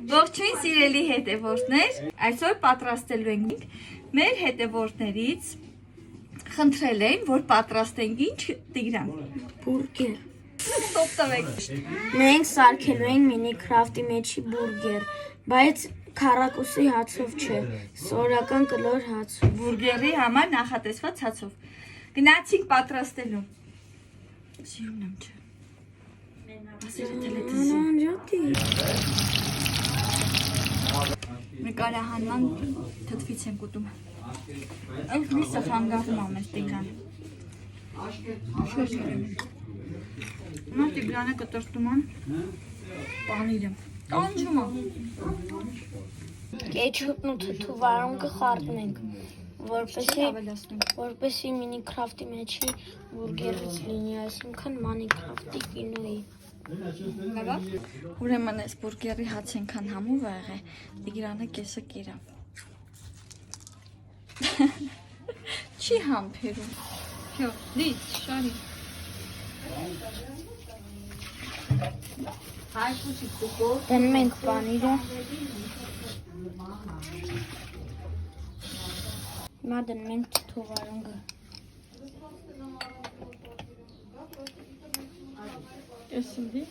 Ողջույն սիրելի հետևորդներ, այսօր պատրաստելու ենք մեր հետևորդներից խնդրել են, որ պատրաստենք ինչ Տիգրան։ Բուրգեր։ Տոպտվեք։ Մենք սարքելու ենք Minecraft-ի մեջի բուրգեր, բայց քառակուսի հացով չէ, սորական կլոր հացով։ Բուրգերի համար նախատեսված հացով։ Գնացինք պատրաստելու։ Սիրուն եմ չէ։ Անջատի։ Նկարահանման թթվից ենք ուտում։ Այս լիսը խանգարում ամեն Տիգրան։ Նա Տիգրանը կտրտում են պանիրը։ Տանջում է։ Կեչուպն ու թթու վարունգը խառնենք, որպեսի Minecraft-ի մեջի բուրգերից լինի, այսինքն Minecraft-ի կինոյի։ Ուրեմն այս բուրգերի հաց ենքան համով ա եղե, Տիգրանը կեսը կերավ։ Չի համբերում։ Հյո, լից, շարի։ Դնում ենք պանիրը։ Հիմա դնում ենք թթու վարունգը։ Էսնդի։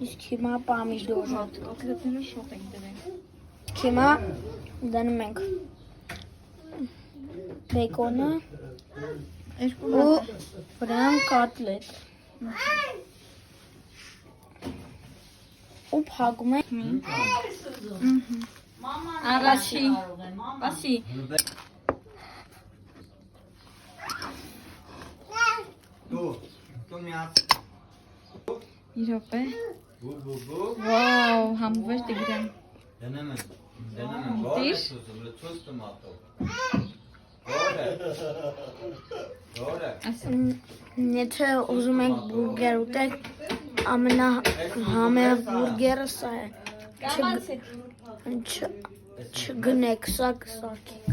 Իսկ հիմա պամիդորը։ Կոտլետները շոտ ենք դրենք։ Հիմա դնում ենք բեկոնը ու վրան կոտլետ։ Ու փակում ենք։ Առաջի, պասի։ Իրոպ է։ Վաու, համվեր Տիգրան։ Տիր։ Եթե ուզում եք բուրգեր ուտեք, ամենահամեղ բուրգերը սա է։ Չգնեք, սա կսարքեք։